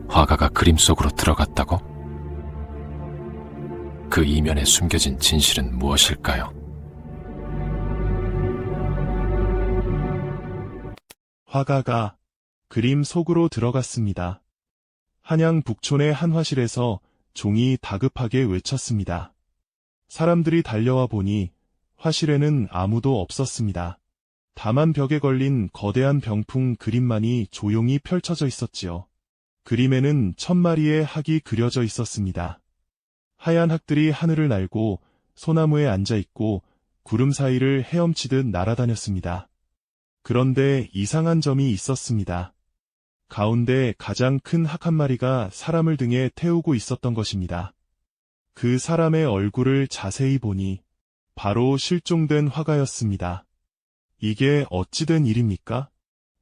화가가 그림 속으로 들어갔다고? 그 이면에 숨겨진 진실은 무엇일까요? 화가가 그림 속으로 들어갔습니다. 한양 북촌의 한 화실에서 종이 다급하게 외쳤습니다. 사람들이 달려와 보니 화실에는 아무도 없었습니다. 다만 벽에 걸린 거대한 병풍 그림만이 조용히 펼쳐져 있었지요. 그림에는 1000마리의 학이 그려져 있었습니다. 하얀 학들이 하늘을 날고 소나무에 앉아 있고 구름 사이를 헤엄치듯 날아다녔습니다. 그런데 이상한 점이 있었습니다. 가운데 가장 큰 학 한 마리가 사람을 등에 태우고 있었던 것입니다. 그 사람의 얼굴을 자세히 보니 바로 실종된 화가였습니다. 이게 어찌 된 일입니까?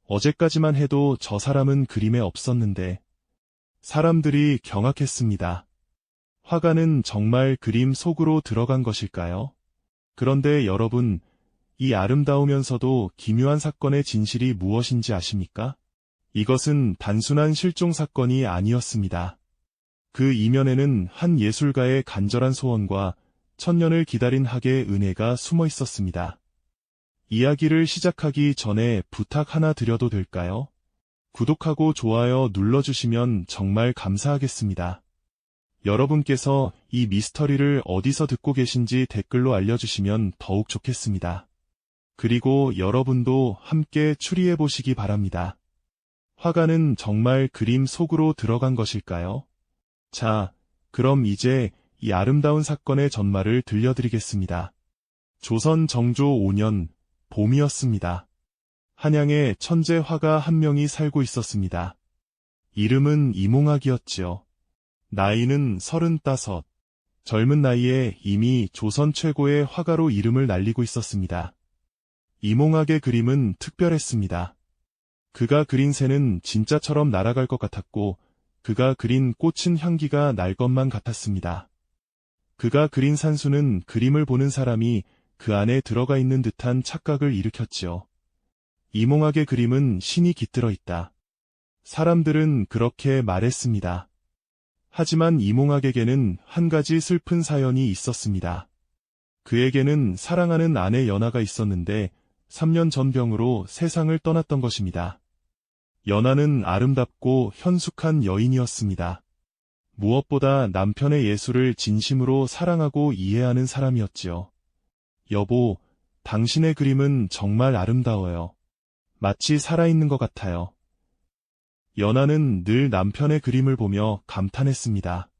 어제까지만 해도 저 사람은 그림에 없었는데 사람들이 경악했습니다. 화가는 정말 그림 속으로 들어간 것일까요? 그런데 여러분, 이 아름다우면서도 기묘한 사건의 진실이 무엇인지 아십니까? 이것은 단순한 실종 사건이 아니었습니다. 그 이면에는 한 예술가의 간절한 소원과 천년을 기다린 학의 은혜가 숨어 있었습니다. 이야기를 시작하기 전에 부탁 하나 드려도 될까요? 구독하고 좋아요 눌러주시면 정말 감사하겠습니다. 여러분께서 이 미스터리를 어디서 듣고 계신지 댓글로 알려주시면 더욱 좋겠습니다. 그리고 여러분도 함께 추리해 보시기 바랍니다. 화가는 정말 그림 속으로 들어간 것일까요? 자, 그럼 이제 이 아름다운 사건의 전말을 들려드리겠습니다. 조선 정조 5년, 봄이었습니다. 한양에 천재 화가 한 명이 살고 있었습니다. 이름은 이몽학이었지요. 나이는 35. 젊은 나이에 이미 조선 최고의 화가로 이름을 날리고 있었습니다. 이몽학의 그림은 특별했습니다. 그가 그린 새는 진짜처럼 날아갈 것 같았고 그가 그린 꽃은 향기가 날 것만 같았습니다. 그가 그린 산수는 그림을 보는 사람이 그 안에 들어가 있는 듯한 착각을 일으켰지요. 이몽학의 그림은 신이 깃들어 있다. 사람들은 그렇게 말했습니다. 하지만 이몽학에게는 한 가지 슬픈 사연이 있었습니다. 그에게는 사랑하는 아내 연하가 있었는데 3년 전 병으로 세상을 떠났던 것입니다. 연하는 아름답고 현숙한 여인이었습니다. 무엇보다 남편의 예술을 진심으로 사랑하고 이해하는 사람이었지요. 여보, 당신의 그림은 정말 아름다워요. 마치 살아있는 것 같아요. 연하는 늘 남편의 그림을 보며 감탄했습니다.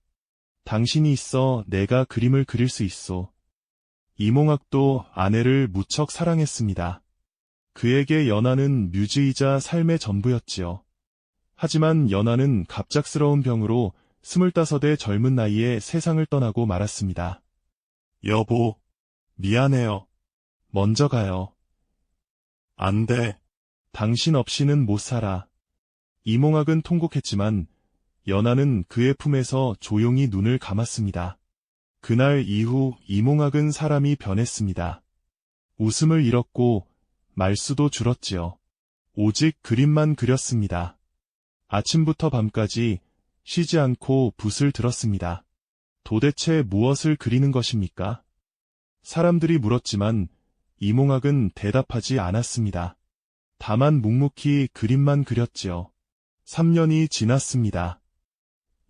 당신이 있어 내가 그림을 그릴 수 있소. 이몽학도 아내를 무척 사랑했습니다. 그에게 연하는 뮤즈이자 삶의 전부였지요. 하지만 연하는 갑작스러운 병으로 25의 젊은 나이에 세상을 떠나고 말았습니다. 여보, 미안해요. 먼저 가요. 안 돼. 당신 없이는 못 살아. 이몽학은 통곡했지만 연하는 그의 품에서 조용히 눈을 감았습니다. 그날 이후 이몽학은 사람이 변했습니다. 웃음을 잃었고 말수도 줄었지요. 오직 그림만 그렸습니다. 아침부터 밤까지 쉬지 않고 붓을 들었습니다. 도대체 무엇을 그리는 것입니까? 사람들이 물었지만 이몽학은 대답하지 않았습니다. 다만 묵묵히 그림만 그렸지요. 3년이 지났습니다.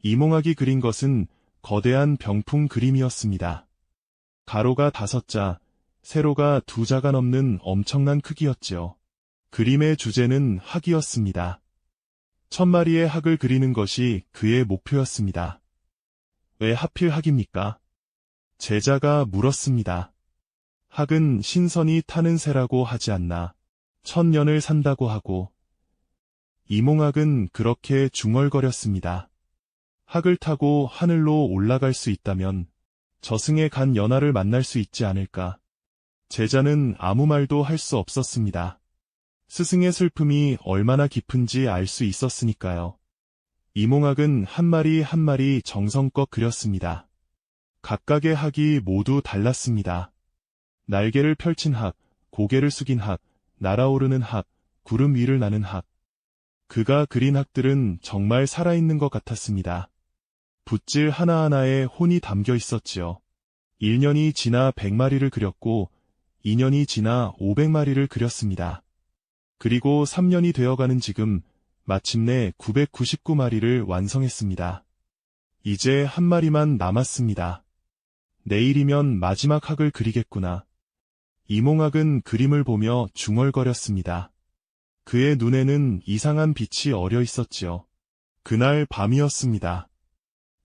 이몽학이 그린 것은 거대한 병풍 그림이었습니다. 가로가 5자, 세로가 2자가 넘는 엄청난 크기였지요. 그림의 주제는 학이었습니다. 1000마리의 학을 그리는 것이 그의 목표였습니다. 왜 하필 학입니까? 제자가 물었습니다. 학은 신선이 타는 새라고 하지 않나. 1000년을 산다고 하고. 이몽학은 그렇게 중얼거렸습니다. 학을 타고 하늘로 올라갈 수 있다면 저승에 간 연하를 만날 수 있지 않을까. 제자는 아무 말도 할 수 없었습니다. 스승의 슬픔이 얼마나 깊은지 알 수 있었으니까요. 이몽학은 한 마리 한 마리 정성껏 그렸습니다. 각각의 학이 모두 달랐습니다. 날개를 펼친 학, 고개를 숙인 학, 날아오르는 학, 구름 위를 나는 학. 그가 그린 학들은 정말 살아있는 것 같았습니다. 붓질 하나하나에 혼이 담겨 있었지요. 1년이 지나 100마리를 그렸고 2년이 지나 500마리를 그렸습니다. 그리고 3년이 되어가는 지금 마침내 999마리를 완성했습니다. 이제 한 마리만 남았습니다. 내일이면 마지막 학을 그리겠구나. 이몽학은 그림을 보며 중얼거렸습니다. 그의 눈에는 이상한 빛이 어려 있었지요. 그날 밤이었습니다.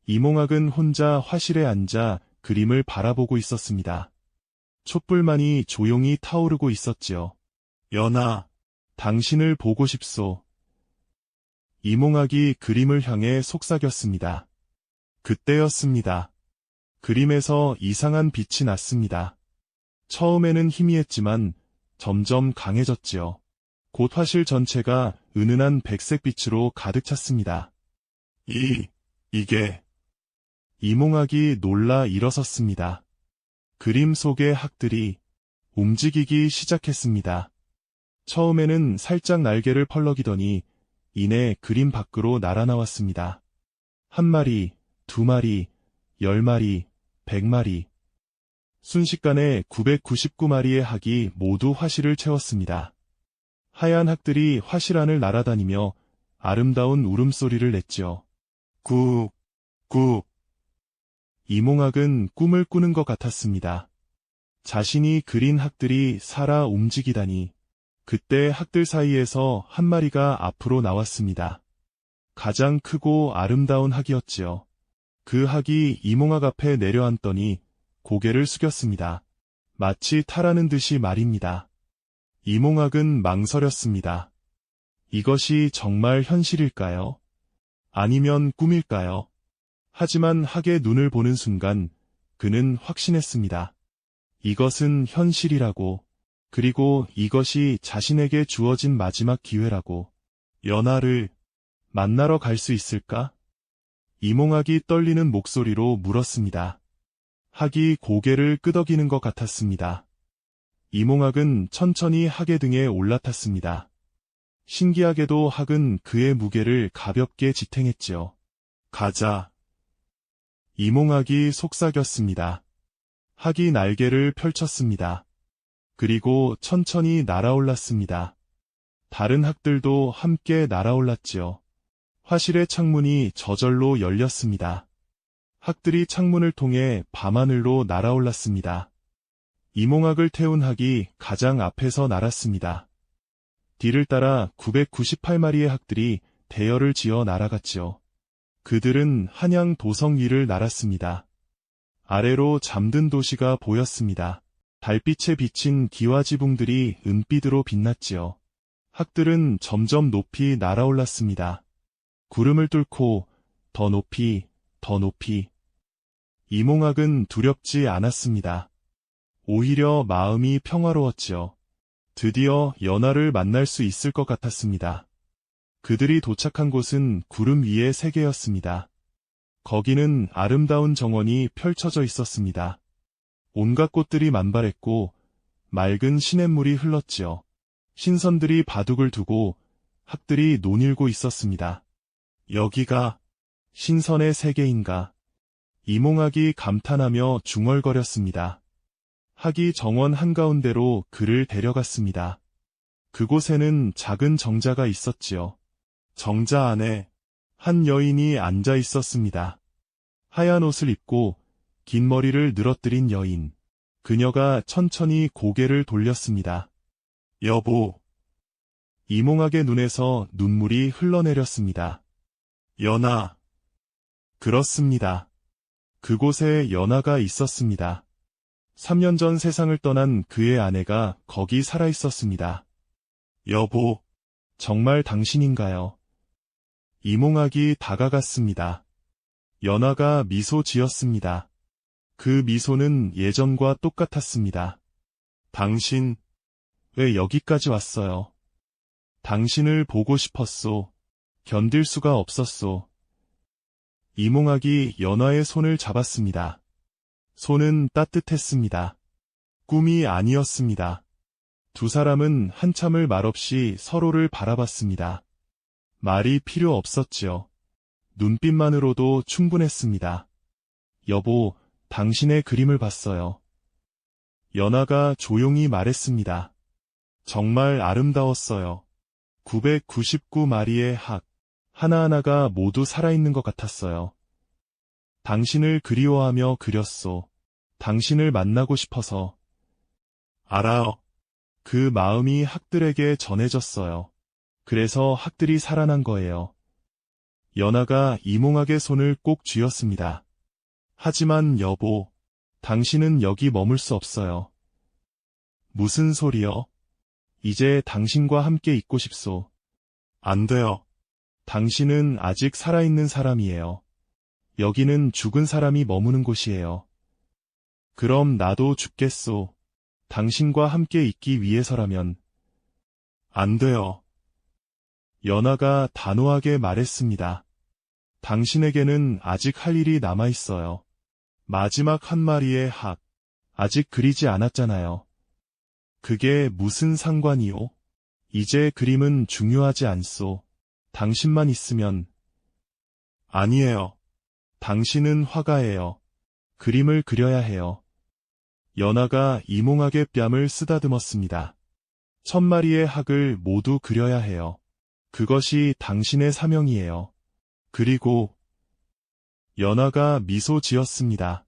이몽학은 혼자 화실에 앉아 그림을 바라보고 있었습니다. 촛불만이 조용히 타오르고 있었지요. 연아, 당신을 보고 싶소. 이몽학이 그림을 향해 속삭였습니다. 그때였습니다. 그림에서 이상한 빛이 났습니다. 처음에는 희미했지만 점점 강해졌지요. 곧 화실 전체가 은은한 백색 빛으로 가득 찼습니다. 이게... 이몽학이 놀라 일어섰습니다. 그림 속의 학들이 움직이기 시작했습니다. 처음에는 살짝 날개를 펄럭이더니 이내 그림 밖으로 날아나왔습니다. 1마리, 2마리, 10마리, 100마리. 순식간에 999마리의 학이 모두 화실을 채웠습니다. 하얀 학들이 화실 안을 날아다니며 아름다운 울음소리를 냈지요. 꾹, 꾹. 이몽학은 꿈을 꾸는 것 같았습니다. 자신이 그린 학들이 살아 움직이다니. 그때 학들 사이에서 한 마리가 앞으로 나왔습니다. 가장 크고 아름다운 학이었지요. 그 학이 이몽학 앞에 내려앉더니 고개를 숙였습니다. 마치 타라는 듯이 말입니다. 이몽학은 망설였습니다. 이것이 정말 현실일까요? 아니면 꿈일까요? 하지만 학의 눈을 보는 순간 그는 확신했습니다. 이것은 현실이라고, 그리고 이것이 자신에게 주어진 마지막 기회라고. 연하를 만나러 갈 수 있을까? 이몽학이 떨리는 목소리로 물었습니다. 학이 고개를 끄덕이는 것 같았습니다. 이몽학은 천천히 학의 등에 올라탔습니다. 신기하게도 학은 그의 무게를 가볍게 지탱했지요. 가자. 이몽학이 속삭였습니다. 학이 날개를 펼쳤습니다. 그리고 천천히 날아올랐습니다. 다른 학들도 함께 날아올랐지요. 화실의 창문이 저절로 열렸습니다. 학들이 창문을 통해 밤하늘로 날아올랐습니다. 이몽학을 태운 학이 가장 앞에서 날았습니다. 뒤를 따라 998마리의 학들이 대열을 지어 날아갔지요. 그들은 한양 도성 위를 날았습니다. 아래로 잠든 도시가 보였습니다. 달빛에 비친 기와지붕들이 은빛으로 빛났지요. 학들은 점점 높이 날아올랐습니다. 구름을 뚫고 더 높이, 더 높이. 이몽학은 두렵지 않았습니다. 오히려 마음이 평화로웠지요. 드디어 연하를 만날 수 있을 것 같았습니다. 그들이 도착한 곳은 구름 위의 세계였습니다. 거기는 아름다운 정원이 펼쳐져 있었습니다. 온갖 꽃들이 만발했고 맑은 시냇물이 흘렀지요. 신선들이 바둑을 두고 학들이 논일고 있었습니다. 여기가 신선의 세계인가? 이몽학이 감탄하며 중얼거렸습니다. 학이 정원 한가운데로 그를 데려갔습니다. 그곳에는 작은 정자가 있었지요. 정자 안에 한 여인이 앉아 있었습니다. 하얀 옷을 입고 긴 머리를 늘어뜨린 여인. 그녀가 천천히 고개를 돌렸습니다. 여보. 이몽학의 눈에서 눈물이 흘러내렸습니다. 연하. 그렇습니다. 그곳에 연하가 있었습니다. 3년 전 세상을 떠난 그의 아내가 거기 살아 있었습니다. 여보, 정말 당신인가요? 이몽학이 다가갔습니다. 연하가 미소 지었습니다. 그 미소는 예전과 똑같았습니다. 당신, 왜 여기까지 왔어요? 당신을 보고 싶었소. 견딜 수가 없었소. 이몽학이 연하의 손을 잡았습니다. 손은 따뜻했습니다. 꿈이 아니었습니다. 두 사람은 한참을 말없이 서로를 바라봤습니다. 말이 필요 없었지요. 눈빛만으로도 충분했습니다. 여보, 당신의 그림을 봤어요. 연하가 조용히 말했습니다. 정말 아름다웠어요. 999마리의 학, 하나하나가 모두 살아있는 것 같았어요. 당신을 그리워하며 그렸소. 당신을 만나고 싶어서. 알아요. 그 마음이 학들에게 전해졌어요. 그래서 학들이 살아난 거예요. 연하가 이몽학의 손을 꼭 쥐었습니다. 하지만 여보, 당신은 여기 머물 수 없어요. 무슨 소리요? 이제 당신과 함께 있고 싶소. 안 돼요. 당신은 아직 살아있는 사람이에요. 여기는 죽은 사람이 머무는 곳이에요. 그럼 나도 죽겠소. 당신과 함께 있기 위해서라면. 안 돼요. 연하가 단호하게 말했습니다. 당신에게는 아직 할 일이 남아있어요. 마지막 한 마리의 학, 아직 그리지 않았잖아요. 그게 무슨 상관이요? 이제 그림은 중요하지 않소. 당신만 있으면. 아니에요. 당신은 화가예요. 그림을 그려야 해요. 연하가 이몽학의 뺨을 쓰다듬었습니다. 1000마리의 학을 모두 그려야 해요. 그것이 당신의 사명이에요. 그리고 연하가 미소 지었습니다.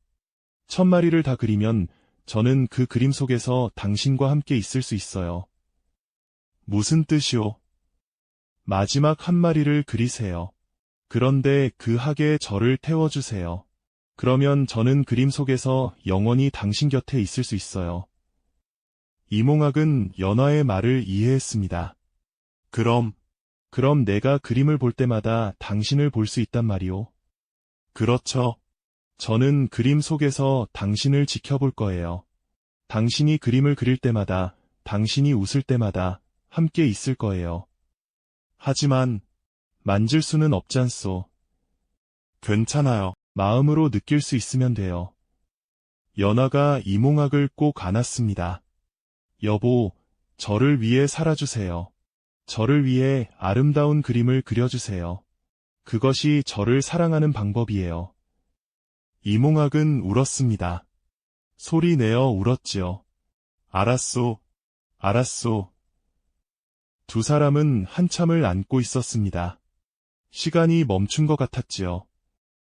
1000마리를 다 그리면 저는 그 그림 속에서 당신과 함께 있을 수 있어요. 무슨 뜻이오? 마지막 한 마리를 그리세요. 그런데 그 학에 저를 태워주세요. 그러면 저는 그림 속에서 영원히 당신 곁에 있을 수 있어요. 이몽학은 연하의 말을 이해했습니다. 그럼 내가 그림을 볼 때마다 당신을 볼 수 있단 말이오? 그렇죠. 저는 그림 속에서 당신을 지켜볼 거예요. 당신이 그림을 그릴 때마다, 당신이 웃을 때마다 함께 있을 거예요. 하지만 만질 수는 없잖소. 괜찮아요. 마음으로 느낄 수 있으면 돼요. 연하가 이몽학을 꼭 안았습니다. 여보, 저를 위해 살아주세요. 저를 위해 아름다운 그림을 그려주세요. 그것이 저를 사랑하는 방법이에요. 이몽학은 울었습니다. 소리 내어 울었지요. 알았소, 알았소. 두 사람은 한참을 안고 있었습니다. 시간이 멈춘 것 같았지요.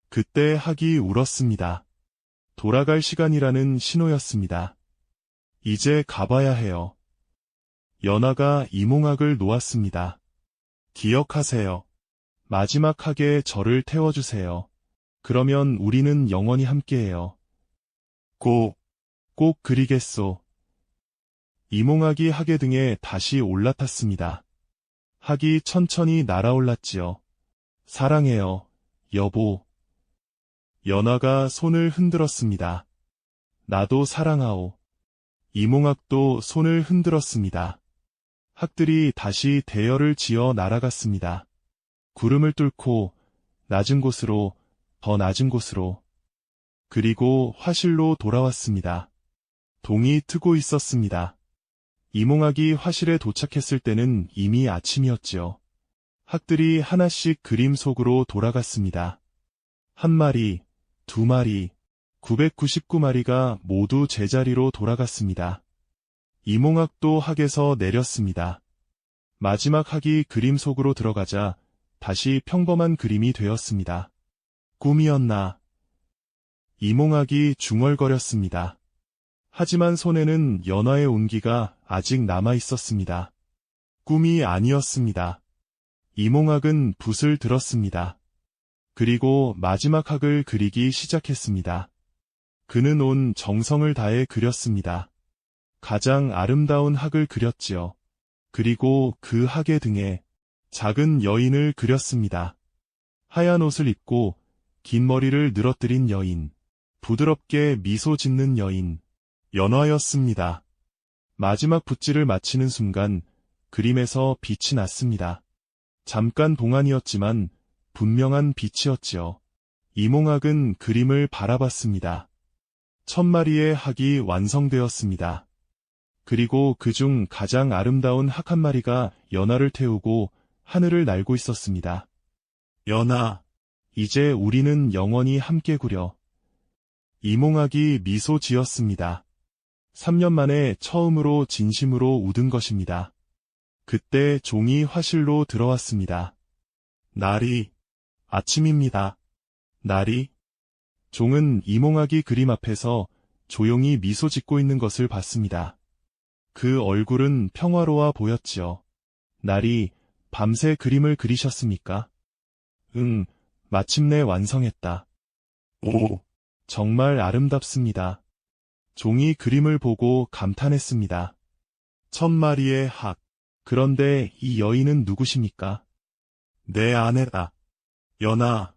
그때 학이 울었습니다. 돌아갈 시간이라는 신호였습니다. 이제 가봐야 해요. 연하가 이몽학을 놓았습니다. 기억하세요. 마지막 학에 저를 태워주세요. 그러면 우리는 영원히 함께해요. 꼭 그리겠소. 이몽학이 학의 등에 다시 올라탔습니다. 학이 천천히 날아올랐지요. 사랑해요, 여보. 연하가 손을 흔들었습니다. 나도 사랑하오. 이몽학도 손을 흔들었습니다. 학들이 다시 대열을 지어 날아갔습니다. 구름을 뚫고 낮은 곳으로, 더 낮은 곳으로. 그리고 화실로 돌아왔습니다. 동이 트고 있었습니다. 이몽학이 화실에 도착했을 때는 이미 아침이었지요. 학들이 하나씩 그림 속으로 돌아갔습니다. 한 마리, 두 마리, 999마리가 모두 제자리로 돌아갔습니다. 이몽학도 학에서 내렸습니다. 마지막 학이 그림 속으로 들어가자 다시 평범한 그림이 되었습니다. 꿈이었나? 이몽학이 중얼거렸습니다. 하지만 손에는 연하의 온기가 아직 남아 있었습니다. 꿈이 아니었습니다. 이몽학은 붓을 들었습니다. 그리고 마지막 학을 그리기 시작했습니다. 그는 온 정성을 다해 그렸습니다. 가장 아름다운 학을 그렸지요. 그리고 그 학의 등에 작은 여인을 그렸습니다. 하얀 옷을 입고 긴 머리를 늘어뜨린 여인, 부드럽게 미소 짓는 여인, 연하였습니다. 마지막 붓질을 마치는 순간 그림에서 빛이 났습니다. 잠깐 동안이었지만 분명한 빛이었지요. 이몽학은 그림을 바라봤습니다. 1000마리의 학이 완성되었습니다. 그리고 그중 가장 아름다운 학 한 마리가 연하를 태우고 하늘을 날고 있었습니다. 연아, 이제 우리는 영원히 함께구려. 이몽학이 미소 지었습니다. 3년 만에 처음으로 진심으로 웃은 것입니다. 그때 종이 화실로 들어왔습니다. 날이, 아침입니다. 날이. 종은 이몽학이 그림 앞에서 조용히 미소 짓고 있는 것을 봤습니다. 그 얼굴은 평화로워 보였지요. 날이, 밤새 그림을 그리셨습니까? 응, 마침내 완성했다. 오, 정말 아름답습니다. 종이 그림을 보고 감탄했습니다. 1000마리의 학. 그런데 이 여인은 누구십니까? 내 아내다. 연아.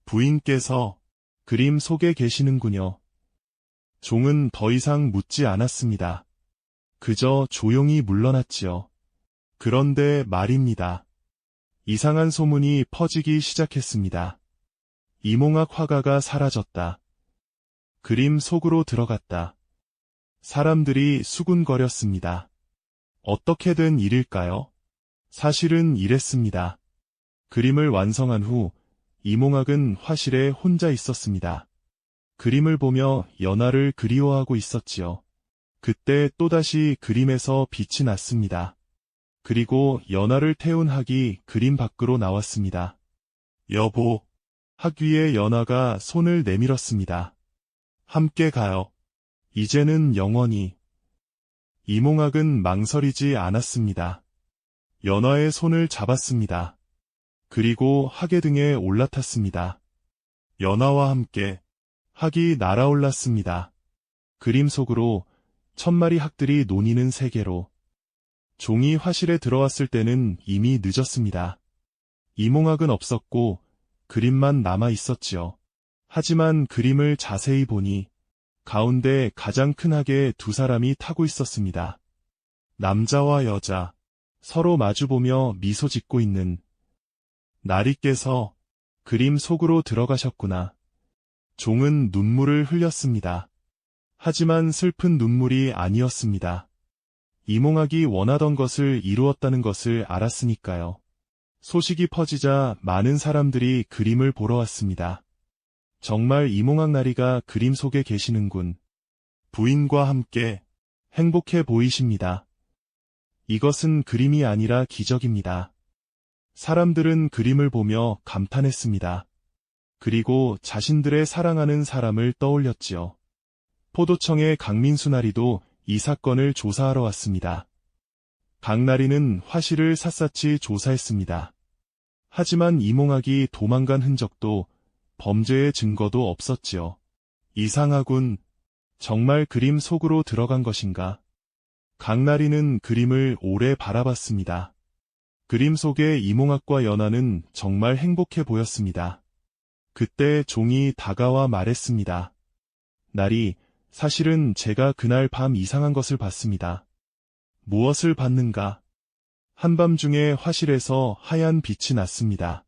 부인께서 그림 속에 계시는군요. 종은 더 이상 묻지 않았습니다. 그저 조용히 물러났지요. 그런데 말입니다. 이상한 소문이 퍼지기 시작했습니다. 이몽학 화가가 사라졌다. 그림 속으로 들어갔다. 사람들이 수군거렸습니다. 어떻게 된 일일까요? 사실은 이랬습니다. 그림을 완성한 후 이몽학은 화실에 혼자 있었습니다. 그림을 보며 연하를 그리워하고 있었지요. 그때 또다시 그림에서 빛이 났습니다. 그리고 연하를 태운 학이 그림 밖으로 나왔습니다. 여보, 학 위에 연하가 손을 내밀었습니다. 함께 가요. 이제는 영원히. 이몽학은 망설이지 않았습니다. 연하의 손을 잡았습니다. 그리고 학의 등에 올라탔습니다. 연하와 함께 학이 날아올랐습니다. 그림 속으로 1000마리 학들이 논이는 세계로. 종이 화실에 들어왔을 때는 이미 늦었습니다. 이몽학은 없었고 그림만 남아 있었지요. 하지만 그림을 자세히 보니 가운데 가장 큰 학에 두 사람이 타고 있었습니다. 남자와 여자, 서로 마주보며 미소 짓고 있는. 나리께서 그림 속으로 들어가셨구나. 종은 눈물을 흘렸습니다. 하지만 슬픈 눈물이 아니었습니다. 이몽학이 원하던 것을 이루었다는 것을 알았으니까요. 소식이 퍼지자 많은 사람들이 그림을 보러 왔습니다. 정말 이몽학 나리가 그림 속에 계시는군. 부인과 함께 행복해 보이십니다. 이것은 그림이 아니라 기적입니다. 사람들은 그림을 보며 감탄했습니다. 그리고 자신들의 사랑하는 사람을 떠올렸지요. 포도청의 강민수 나리도 이 사건을 조사하러 왔습니다. 강나리는 화실을 샅샅이 조사했습니다. 하지만 이몽학이 도망간 흔적도 범죄의 증거도 없었지요. 이상하군. 정말 그림 속으로 들어간 것인가? 강나리는 그림을 오래 바라봤습니다. 그림 속의 이몽학과 연하는 정말 행복해 보였습니다. 그때 종이 다가와 말했습니다. 나리, 사실은 제가 그날 밤 이상한 것을 봤습니다. 무엇을 봤는가? 한밤중에 화실에서 하얀 빛이 났습니다.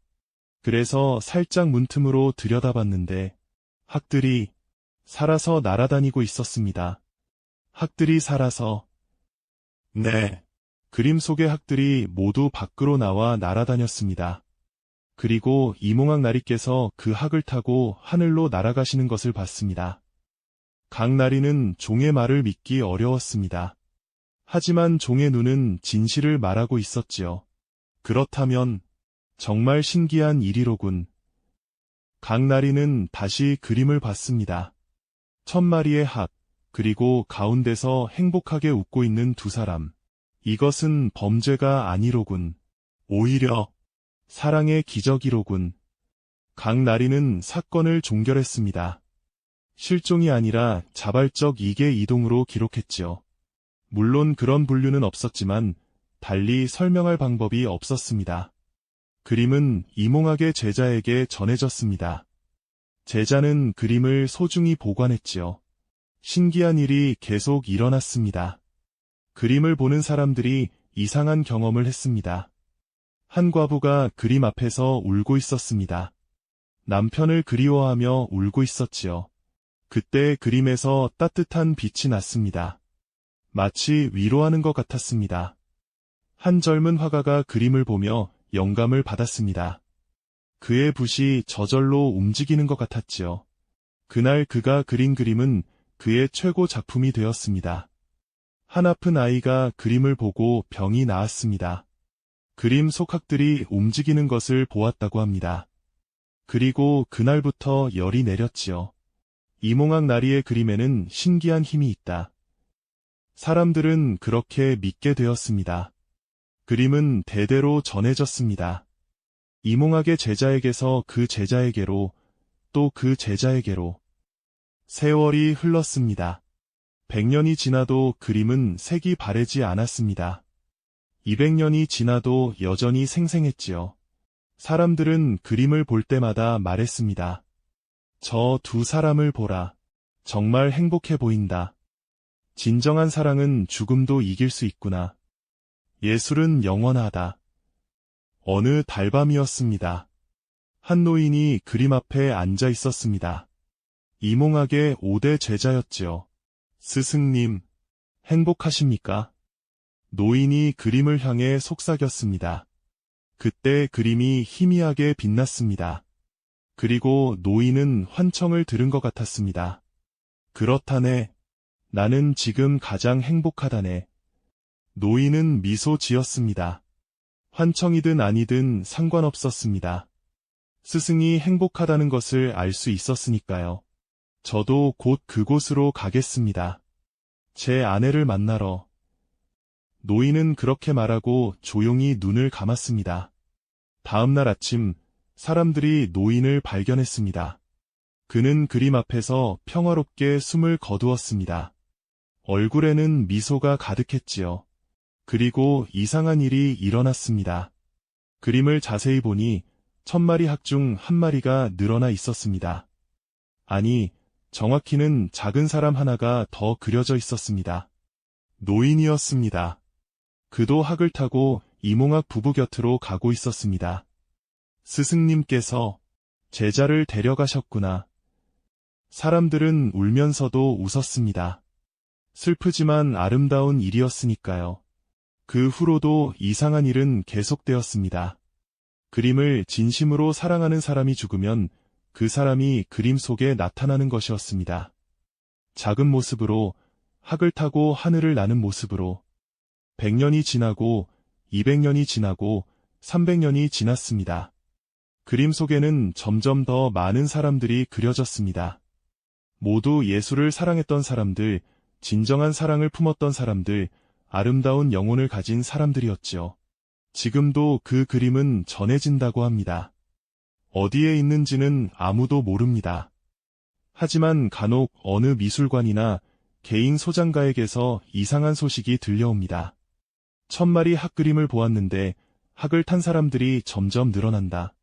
그래서 살짝 문틈으로 들여다봤는데 학들이 살아서 날아다니고 있었습니다. 학들이 살아서. 네. 그림 속의 학들이 모두 밖으로 나와 날아다녔습니다. 그리고 이몽학 나리께서 그 학을 타고 하늘로 날아가시는 것을 봤습니다. 강나리는 종의 말을 믿기 어려웠습니다. 하지만 종의 눈은 진실을 말하고 있었지요. 그렇다면 정말 신기한 일이로군. 강나리는 다시 그림을 봤습니다. 1000마리의 학, 그리고 가운데서 행복하게 웃고 있는 두 사람. 이것은 범죄가 아니로군. 오히려 사랑의 기적이로군. 강나리는 사건을 종결했습니다. 실종이 아니라 자발적 이계 이동으로 기록했지요. 물론 그런 분류는 없었지만 달리 설명할 방법이 없었습니다. 그림은 이몽학의 제자에게 전해졌습니다. 제자는 그림을 소중히 보관했지요. 신기한 일이 계속 일어났습니다. 그림을 보는 사람들이 이상한 경험을 했습니다. 한 과부가 그림 앞에서 울고 있었습니다. 남편을 그리워하며 울고 있었지요. 그때 그림에서 따뜻한 빛이 났습니다. 마치 위로하는 것 같았습니다. 한 젊은 화가가 그림을 보며 영감을 받았습니다. 그의 붓이 저절로 움직이는 것 같았지요. 그날 그가 그린 그림은 그의 최고 작품이 되었습니다. 한 아픈 아이가 그림을 보고 병이 나았습니다. 그림 속학들이 움직이는 것을 보았다고 합니다. 그리고 그날부터 열이 내렸지요. 이몽학 나리의 그림에는 신기한 힘이 있다. 사람들은 그렇게 믿게 되었습니다. 그림은 대대로 전해졌습니다. 이몽학의 제자에게서 그 제자에게로, 또 그 제자에게로. 세월이 흘렀습니다. 100년이 지나도 그림은 색이 바래지 않았습니다. 200년이 지나도 여전히 생생했지요. 사람들은 그림을 볼 때마다 말했습니다. 저 두 사람을 보라. 정말 행복해 보인다. 진정한 사랑은 죽음도 이길 수 있구나. 예술은 영원하다. 어느 달밤이었습니다. 한 노인이 그림 앞에 앉아 있었습니다. 이몽학의 5대 제자였지요. 스승님, 행복하십니까? 노인이 그림을 향해 속삭였습니다. 그때 그림이 희미하게 빛났습니다. 그리고 노인은 환청을 들은 것 같았습니다. 그렇다네. 나는 지금 가장 행복하다네. 노인은 미소 지었습니다. 환청이든 아니든 상관없었습니다. 스승이 행복하다는 것을 알 수 있었으니까요. 저도 곧 그곳으로 가겠습니다. 제 아내를 만나러. 노인은 그렇게 말하고 조용히 눈을 감았습니다. 다음 날 아침, 사람들이 노인을 발견했습니다. 그는 그림 앞에서 평화롭게 숨을 거두었습니다. 얼굴에는 미소가 가득했지요. 그리고 이상한 일이 일어났습니다. 그림을 자세히 보니 1000마리 학 중 한 마리가 늘어나 있었습니다. 아니, 정확히는 작은 사람 하나가 더 그려져 있었습니다. 노인이었습니다. 그도 학을 타고 이몽학 부부 곁으로 가고 있었습니다. 스승님께서 제자를 데려가셨구나. 사람들은 울면서도 웃었습니다. 슬프지만 아름다운 일이었으니까요. 그 후로도 이상한 일은 계속되었습니다. 그림을 진심으로 사랑하는 사람이 죽으면 그 사람이 그림 속에 나타나는 것이었습니다. 작은 모습으로, 학을 타고 하늘을 나는 모습으로. 100년이 지나고, 200년이 지나고, 300년이 지났습니다. 그림 속에는 점점 더 많은 사람들이 그려졌습니다. 모두 예술을 사랑했던 사람들, 진정한 사랑을 품었던 사람들, 아름다운 영혼을 가진 사람들이었지요. 지금도 그 그림은 전해진다고 합니다. 어디에 있는지는 아무도 모릅니다. 하지만 간혹 어느 미술관이나 개인 소장가에게서 이상한 소식이 들려옵니다. 1000마리 학 그림을 보았는데 학을 탄 사람들이 점점 늘어난다.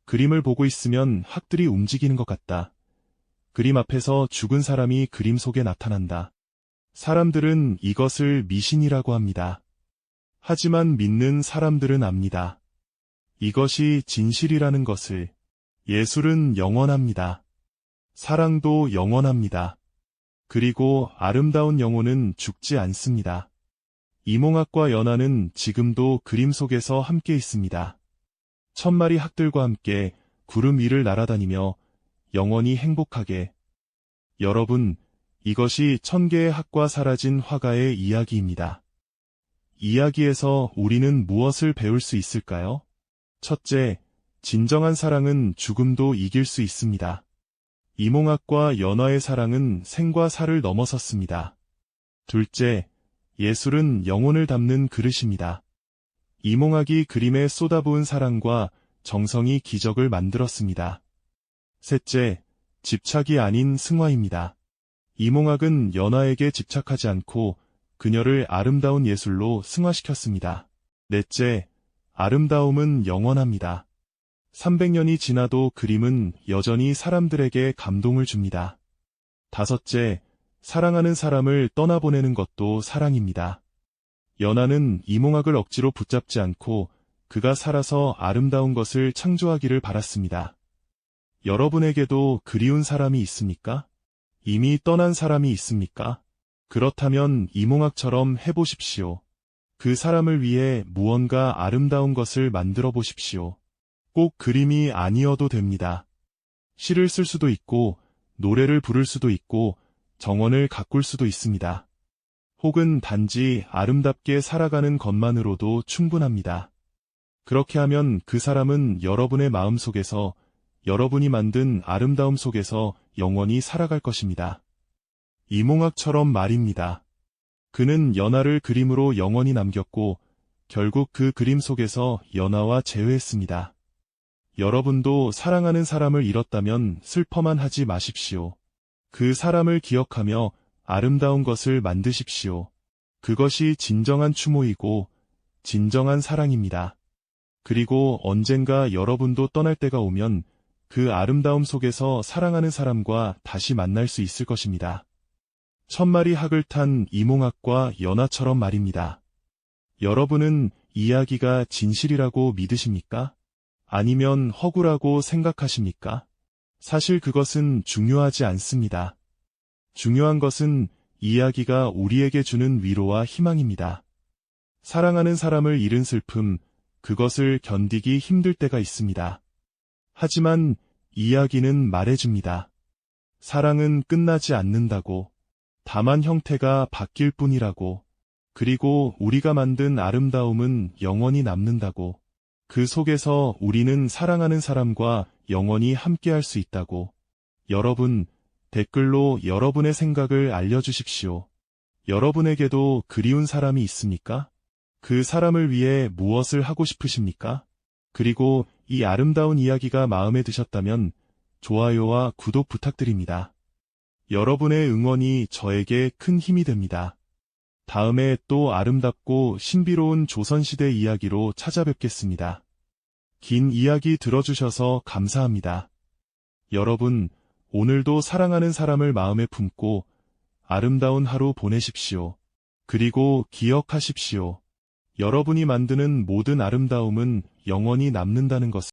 그림을 보고 있으면 학들이 움직이는 것 같다. 그림 앞에서 죽은 사람이 그림 속에 나타난다. 사람들은 이것을 미신이라고 합니다. 하지만 믿는 사람들은 압니다. 이것이 진실이라는 것을. 예술은 영원합니다. 사랑도 영원합니다. 그리고 아름다운 영혼은 죽지 않습니다. 이몽학과 연화는 지금도 그림 속에서 함께 있습니다. 1000마리 학들과 함께 구름 위를 날아다니며 영원히 행복하게. 여러분, 이것이 1000개의 학과 사라진 화가의 이야기입니다. 이야기에서 우리는 무엇을 배울 수 있을까요? 첫째, 진정한 사랑은 죽음도 이길 수 있습니다. 이몽학과 연화의 사랑은 생과 사를 넘어섰습니다. 둘째, 예술은 영혼을 담는 그릇입니다. 이몽학이 그림에 쏟아부은 사랑과 정성이 기적을 만들었습니다. 셋째, 집착이 아닌 승화입니다. 이몽학은 연화에게 집착하지 않고 그녀를 아름다운 예술로 승화시켰습니다. 넷째, 아름다움은 영원합니다. 300년이 지나도 그림은 여전히 사람들에게 감동을 줍니다. 다섯째, 사랑하는 사람을 떠나보내는 것도 사랑입니다. 연화는 이몽학을 억지로 붙잡지 않고 그가 살아서 아름다운 것을 창조하기를 바랐습니다. 여러분에게도 그리운 사람이 있습니까? 이미 떠난 사람이 있습니까? 그렇다면 이몽학처럼 해보십시오. 그 사람을 위해 무언가 아름다운 것을 만들어 보십시오. 꼭 그림이 아니어도 됩니다. 시를 쓸 수도 있고, 노래를 부를 수도 있고, 정원을 가꿀 수도 있습니다. 혹은 단지 아름답게 살아가는 것만으로도 충분합니다. 그렇게 하면 그 사람은 여러분의 마음 속에서, 여러분이 만든 아름다움 속에서 영원히 살아갈 것입니다. 이몽학처럼 말입니다. 그는 연하를 그림으로 영원히 남겼고, 결국 그 그림 속에서 연하와 재회했습니다. 여러분도 사랑하는 사람을 잃었다면 슬퍼만 하지 마십시오. 그 사람을 기억하며 아름다운 것을 만드십시오. 그것이 진정한 추모이고 진정한 사랑입니다. 그리고 언젠가 여러분도 떠날 때가 오면 그 아름다움 속에서 사랑하는 사람과 다시 만날 수 있을 것입니다. 천마리 학을 탄 이몽학과 연하처럼 말입니다. 여러분은 이야기가 진실이라고 믿으십니까? 아니면 허구라고 생각하십니까? 사실 그것은 중요하지 않습니다. 중요한 것은 이야기가 우리에게 주는 위로와 희망입니다. 사랑하는 사람을 잃은 슬픔, 그것을 견디기 힘들 때가 있습니다. 하지만 이야기는 말해줍니다. 사랑은 끝나지 않는다고, 다만 형태가 바뀔 뿐이라고, 그리고 우리가 만든 아름다움은 영원히 남는다고, 그 속에서 우리는 사랑하는 사람과 영원히 함께할 수 있다고. 여러분, 댓글로 여러분의 생각을 알려주십시오. 여러분에게도 그리운 사람이 있습니까? 그 사람을 위해 무엇을 하고 싶으십니까? 그리고 이 아름다운 이야기가 마음에 드셨다면 좋아요와 구독 부탁드립니다. 여러분의 응원이 저에게 큰 힘이 됩니다. 다음에 또 아름답고 신비로운 조선시대 이야기로 찾아뵙겠습니다. 긴 이야기 들어주셔서 감사합니다. 여러분, 오늘도 사랑하는 사람을 마음에 품고 아름다운 하루 보내십시오. 그리고 기억하십시오. 여러분이 만드는 모든 아름다움은 영원히 남는다는 것을.